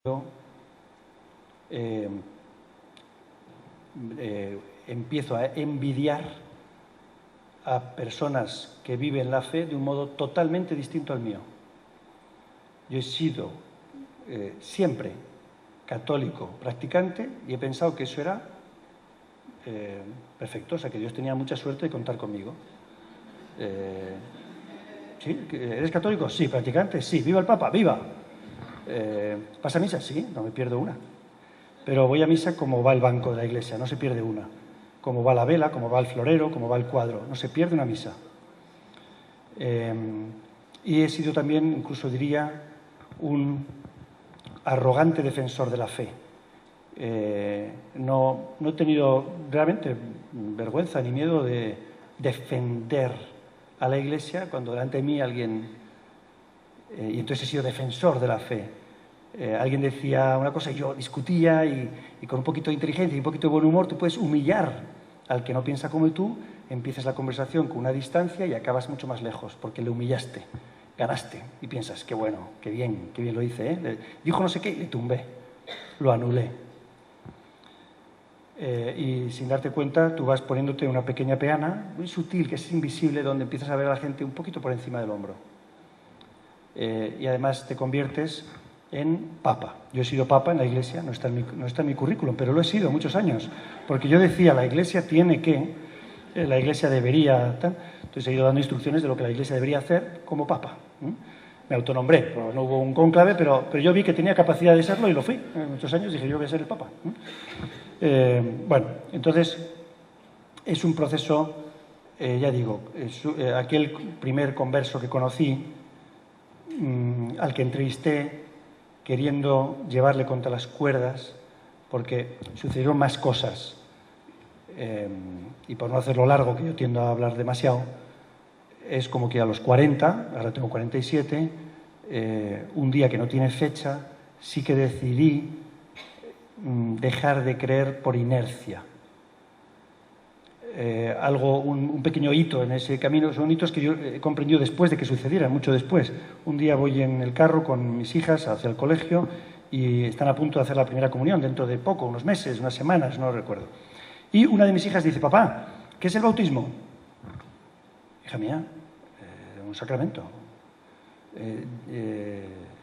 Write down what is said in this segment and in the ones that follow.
yo empiezo a envidiar a personas que viven la fe de un modo totalmente distinto al mío. Yo he sido siempre católico practicante y he pensado que eso era perfecto, o sea, que Dios tenía mucha suerte de contar conmigo. ¿Sí? ¿Eres católico? Sí. ¿Practicante? Sí. ¿Viva el Papa? ¡Viva! ¿Pasa misa? Sí, no me pierdo una. Pero voy a misa como va el banco de la iglesia, no se pierde una. Como va la vela, como va el florero, como va el cuadro, no se pierde una misa. Y he sido también, incluso diría, un arrogante defensor de la fe. No he tenido realmente vergüenza ni miedo de defender a la iglesia cuando delante de mí alguien... y entonces he sido defensor de la fe. Alguien decía una cosa y yo discutía y con un poquito de inteligencia y un poquito de buen humor tú puedes humillar al que no piensa como tú, empiezas la conversación con una distancia y acabas mucho más lejos porque le humillaste, ganaste y piensas, qué bueno, qué bien lo hice, ¿eh? Dijo no sé qué y le tumbé, lo anulé. Y sin darte cuenta tú vas poniéndote una pequeña peana muy sutil, que es invisible, donde empiezas a ver a la gente un poquito por encima del hombro. Y además te conviertes en papa. Yo he sido papa en la iglesia, no está en mi currículum, pero lo he sido muchos años, porque yo decía, la iglesia tiene que, la iglesia debería, tal. Entonces he ido dando instrucciones de lo que la iglesia debería hacer como papa. Me autonombré, no hubo un cónclave, pero yo vi que tenía capacidad de serlo y lo fui. En muchos años dije, yo voy a ser el papa. Bueno, entonces es un proceso, ya digo, aquel primer converso que conocí, al que entrevisté queriendo llevarle contra las cuerdas, porque sucedieron más cosas. Y por no hacerlo largo, que yo tiendo a hablar demasiado, es como que a los 40, ahora tengo 47, un día que no tiene fecha, sí que decidí dejar de creer por inercia. Un pequeño hito en ese camino, son hitos que yo he comprendido después de que sucedieran, mucho después. Un día voy en el carro con mis hijas hacia el colegio y están a punto de hacer la primera comunión, dentro de poco, unos meses, unas semanas, no lo recuerdo. Y una de mis hijas dice, papá, ¿qué es el bautismo? Hija mía, un sacramento.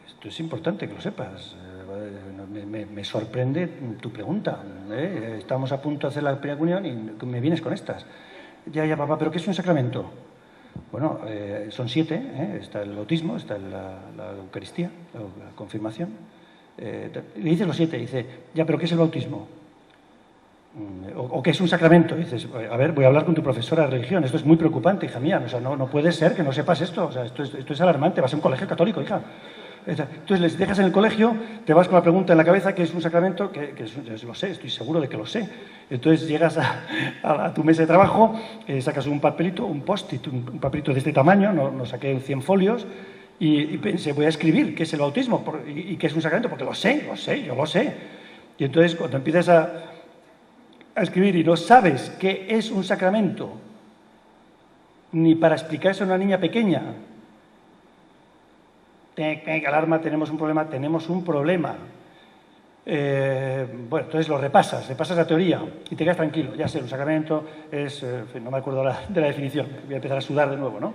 Esto es importante que lo sepas. Me sorprende tu pregunta. Estamos a punto de hacer la primera comunión y me vienes con estas. Ya, papá, ¿pero qué es un sacramento? Bueno, son 7. Está el bautismo, está la Eucaristía, la confirmación. Le dices los 7, dice, ya, ¿pero qué es el bautismo? ¿O qué es un sacramento? Dices, a ver, voy a hablar con tu profesora de religión. Esto es muy preocupante, hija mía. O sea, no puede ser que no sepas esto. O sea, esto es alarmante. Vas a un colegio católico, hija. Entonces les dejas en el colegio, te vas con la pregunta en la cabeza, ¿qué es un sacramento? Yo lo sé, estoy seguro de que lo sé. Entonces llegas a tu mesa de trabajo, sacas un papelito, un post-it, un papelito de este tamaño, no saqué 100 folios, y pensé, voy a escribir qué es el bautismo y qué es un sacramento, porque yo lo sé. Y entonces cuando empiezas a escribir y no sabes qué es un sacramento, ni para explicar eso a una niña pequeña, alarma, tenemos un problema. Bueno, entonces lo repasas la teoría y te quedas tranquilo. Ya sé, un sacramento es, no me acuerdo de la definición, voy a empezar a sudar de nuevo, ¿no?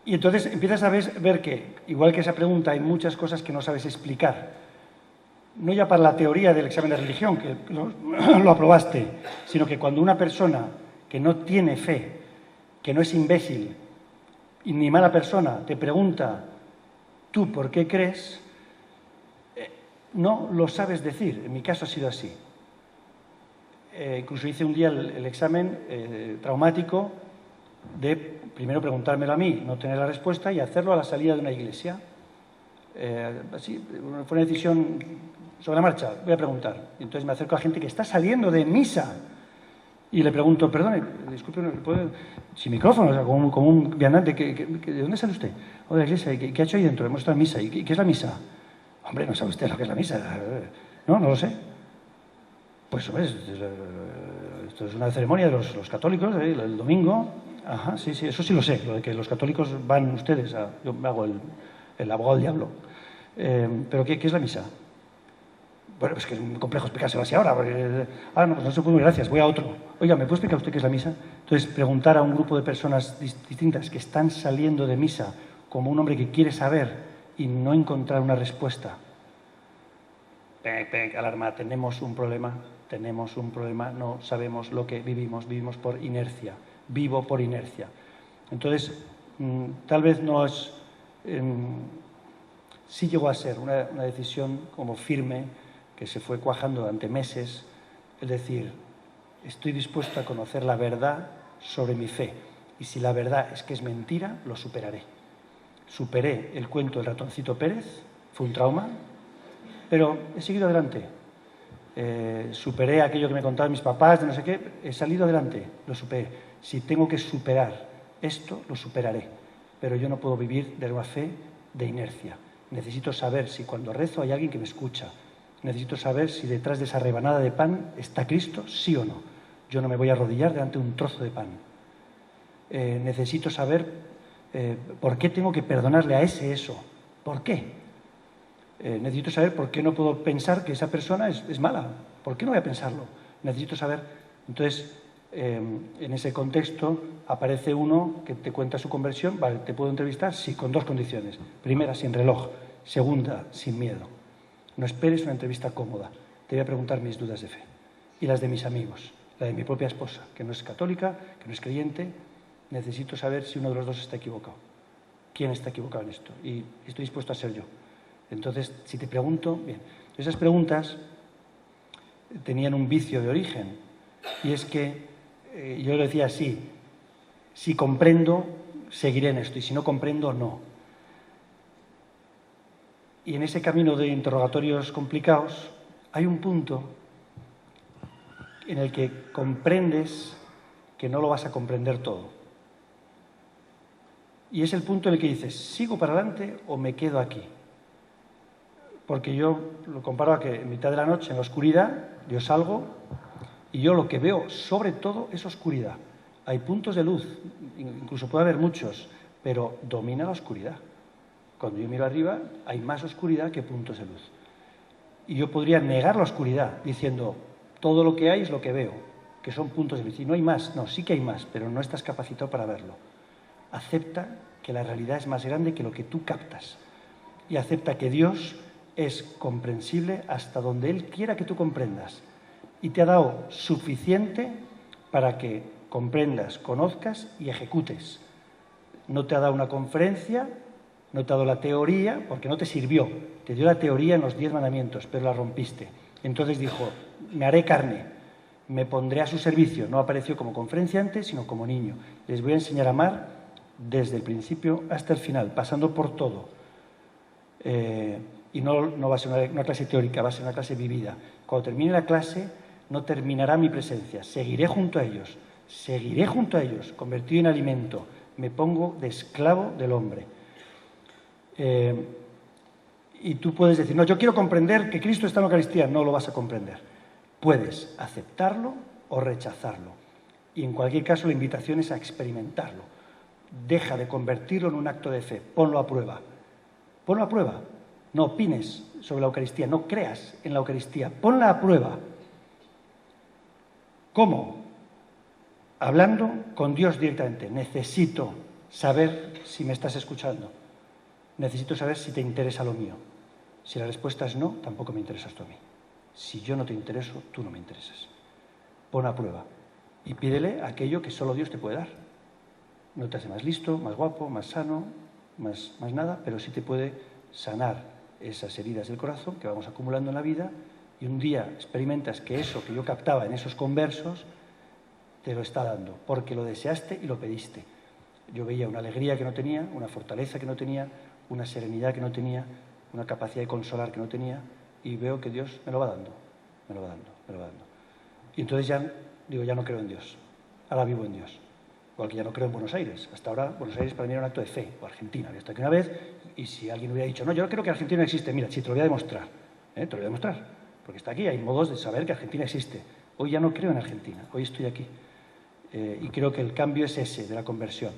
Y entonces empiezas a ver que, igual que esa pregunta, hay muchas cosas que no sabes explicar. No ya para la teoría del examen de religión, que lo aprobaste, sino que cuando una persona que no tiene fe, que no es imbécil, y ni mala persona te pregunta, ¿tú por qué crees? No lo sabes decir. En mi caso ha sido así. Incluso hice un día el examen traumático de primero preguntármelo a mí, no tener la respuesta y hacerlo a la salida de una iglesia. Así, fue una decisión sobre la marcha, voy a preguntar. Y entonces me acerco a gente que está saliendo de misa. Y le pregunto, perdone, disculpe, sin micrófono, o sea, como un viandante, ¿de dónde sale usted? O de la iglesia, ¿qué ha hecho ahí dentro? Hemos estado en misa. ¿Y qué es la misa? Hombre, ¿no sabe usted lo que es la misa? No lo sé. Pues, hombre, esto es una ceremonia de los católicos, el domingo. Ajá, sí, eso sí lo sé, lo de que los católicos van ustedes yo me hago el abogado del diablo. ¿Pero qué es la misa? Bueno, pues que es muy complejo explicárselo así ahora. Porque, no, pues no se puede, gracias, voy a otro. Oiga, ¿me puede explicar usted qué es la misa? Entonces, preguntar a un grupo de personas distintas que están saliendo de misa como un hombre que quiere saber y no encontrar una respuesta. Alarma, tenemos un problema, no sabemos lo que vivimos por inercia, vivo por inercia. Entonces, tal vez no es... sí llegó a ser una decisión como firme, que se fue cuajando durante meses, es decir, estoy dispuesto a conocer la verdad sobre mi fe, y si la verdad es que es mentira, lo superaré. Superé el cuento del ratoncito Pérez, fue un trauma, pero he seguido adelante. Superé aquello que me contaban mis papás, de no sé qué, he salido adelante, lo superé. Si tengo que superar esto, lo superaré, pero yo no puedo vivir de una fe de inercia. Necesito saber si cuando rezo hay alguien que me escucha. Necesito saber si detrás de esa rebanada de pan está Cristo, sí o no. Yo no me voy a arrodillar delante de un trozo de pan. Necesito saber por qué tengo que perdonarle a eso. ¿Por qué? Necesito saber por qué no puedo pensar que esa persona es mala. ¿Por qué no voy a pensarlo? Necesito saber. Entonces, en ese contexto aparece uno que te cuenta su conversión. Vale, ¿te puedo entrevistar? Sí, con dos condiciones. Primera, sin reloj. Segunda, sin miedo. No esperes una entrevista cómoda. Te voy a preguntar mis dudas de fe. Y las de mis amigos. La de mi propia esposa, que no es católica, que no es creyente. Necesito saber si uno de los dos está equivocado. ¿Quién está equivocado en esto? Y estoy dispuesto a ser yo. Entonces, si te pregunto, bien, esas preguntas tenían un vicio de origen, y es que yo le decía así: si comprendo, seguiré en esto, y si no comprendo, no. Y en ese camino de interrogatorios complicados hay un punto en el que comprendes que no lo vas a comprender todo. Y es el punto en el que dices, ¿sigo para adelante o me quedo aquí? Porque yo lo comparo a que en mitad de la noche, en la oscuridad, yo salgo y yo lo que veo sobre todo es oscuridad. Hay puntos de luz, incluso puede haber muchos, pero domina la oscuridad. Cuando yo miro arriba hay más oscuridad que puntos de luz. Y yo podría negar la oscuridad diciendo, todo lo que hay es lo que veo, que son puntos de luz. Y no hay más, no, sí que hay más, pero no estás capacitado para verlo. Acepta que la realidad es más grande que lo que tú captas. Y acepta que Dios es comprensible hasta donde Él quiera que tú comprendas. Y te ha dado suficiente para que comprendas, conozcas y ejecutes. No te ha dado una conferencia, no te ha dado la teoría, porque no te sirvió. Te dio la teoría en los 10 mandamientos, pero la rompiste. Entonces dijo, me haré carne, me pondré a su servicio. No apareció como conferenciante, sino como niño. Les voy a enseñar a amar desde el principio hasta el final, pasando por todo. Y no va a ser una clase teórica, va a ser una clase vivida. Cuando termine la clase, no terminará mi presencia. Seguiré junto a ellos, convertido en alimento. Me pongo de esclavo del hombre. Y tú puedes decir, no, yo quiero comprender que Cristo está en la Eucaristía. No lo vas a comprender. Puedes aceptarlo o rechazarlo. Y en cualquier caso, la invitación es a experimentarlo. Deja de convertirlo en un acto de fe. Ponlo a prueba. Ponlo a prueba. No opines sobre la Eucaristía, no creas en la Eucaristía. Ponla a prueba. ¿Cómo? Hablando con Dios directamente. Necesito saber si me estás escuchando. Necesito saber si te interesa lo mío. Si la respuesta es no, tampoco me interesas tú a mí. Si yo no te intereso, tú no me interesas. Pon a prueba y pídele aquello que solo Dios te puede dar. No te hace más listo, más guapo, más sano, más nada, pero sí te puede sanar esas heridas del corazón que vamos acumulando en la vida, y un día experimentas que eso que yo captaba en esos conversos te lo está dando, porque lo deseaste y lo pediste. Yo veía una alegría que no tenía, una fortaleza que no tenía, una serenidad que no tenía, una capacidad de consolar que no tenía, y veo que Dios me lo va dando. Y entonces ya no creo en Dios, ahora vivo en Dios. Igual que ya no creo en Buenos Aires. Hasta ahora Buenos Aires para mí era un acto de fe, o Argentina. Había estado aquí una vez, y si alguien hubiera dicho, no, yo no creo que Argentina no existe, mira, sí, te lo voy a demostrar. Te lo voy a demostrar, porque está aquí, hay modos de saber que Argentina existe. Hoy ya no creo en Argentina, hoy estoy aquí. Y creo que el cambio es ese, de la conversión.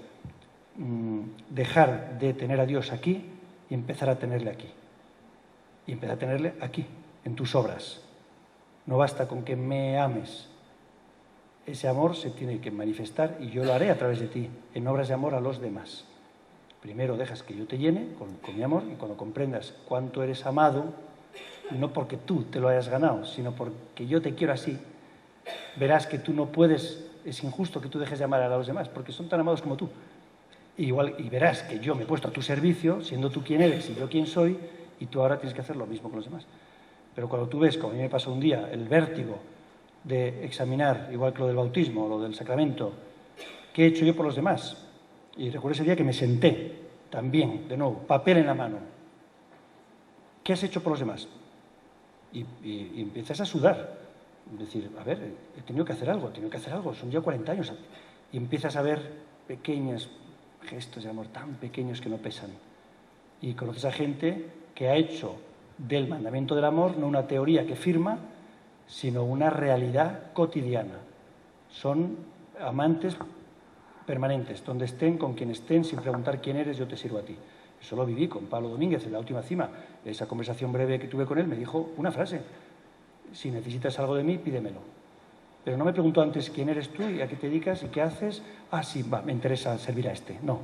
Dejar de tener a Dios aquí y empezar a tenerle aquí. y empieza a tenerle aquí, en tus obras. No basta con que me ames. Ese amor se tiene que manifestar y yo lo haré a través de ti, en obras de amor a los demás. Primero dejas que yo te llene con mi amor y cuando comprendas cuánto eres amado, no porque tú te lo hayas ganado, sino porque yo te quiero así, verás que tú no puedes, es injusto que tú dejes de amar a los demás, porque son tan amados como tú. Y verás que yo me he puesto a tu servicio, siendo tú quien eres y yo quien soy, y tú ahora tienes que hacer lo mismo con los demás. Pero cuando tú ves, como a mí me pasó un día, el vértigo de examinar, igual que lo del bautismo, lo del sacramento, ¿qué he hecho yo por los demás? Y recuerdo ese día que me senté, también, de nuevo, papel en la mano. ¿Qué has hecho por los demás? Y empiezas a sudar. Es decir, a ver, he tenido que hacer algo, son ya 40 años. Y empiezas a ver pequeños gestos de amor tan pequeños que no pesan. Y conoces a gente que ha hecho del mandamiento del amor no una teoría que firma, sino una realidad cotidiana. Son amantes permanentes, donde estén, con quien estén, sin preguntar quién eres, yo te sirvo a ti. Eso lo viví con Pablo Domínguez en la última cima. Esa conversación breve que tuve con él me dijo una frase: si necesitas algo de mí, pídemelo. Pero no me preguntó antes quién eres tú y a qué te dedicas y qué haces. Ah, sí, va, me interesa servir a este. No.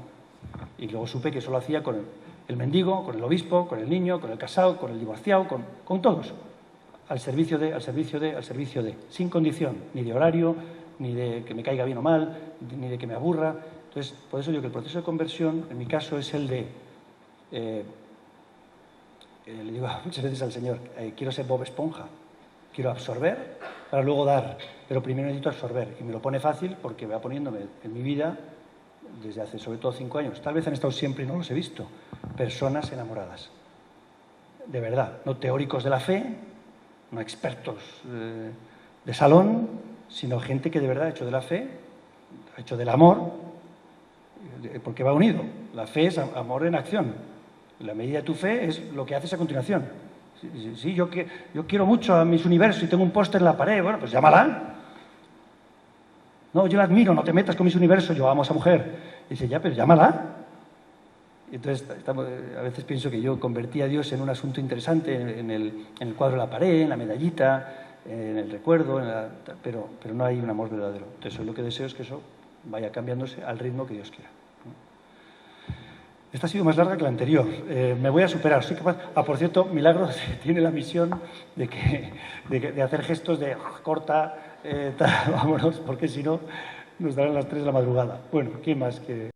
Y luego supe que eso lo hacía con el mendigo, con el obispo, con el niño, con el casado, con el divorciado, con todos. Al servicio de, sin condición, ni de horario, ni de que me caiga bien o mal, ni de que me aburra. Entonces, por eso digo que el proceso de conversión, en mi caso, es el de... le digo muchas veces al Señor, quiero ser Bob Esponja, quiero absorber para luego dar, pero primero necesito absorber. Y me lo pone fácil porque va poniéndome en mi vida, desde hace sobre todo 5 años, tal vez han estado siempre y no los he visto, personas enamoradas. De verdad, no teóricos de la fe, no expertos de salón, sino gente que de verdad ha hecho de la fe, ha hecho del amor, porque va unido. La fe es amor en acción. La medida de tu fe es lo que haces a continuación. Sí, yo quiero mucho a Miss Universo y tengo un póster en la pared. Bueno, pues llámala. No, yo la admiro, no te metas con Miss Universo, yo amo a esa mujer. Y dice, ya, pero llámala. Y entonces, a veces pienso que yo convertí a Dios en un asunto interesante, en el cuadro de la pared, en la medallita, en el recuerdo, pero no hay un amor verdadero. Entonces, lo que deseo es que eso vaya cambiándose al ritmo que Dios quiera. Esta ha sido más larga que la anterior. Me voy a superar. Soy capaz... Ah, por cierto, Milagro tiene la misión de hacer gestos de corta, vámonos, porque si no nos darán las 3 de la madrugada. Bueno, ¿quién más quiere?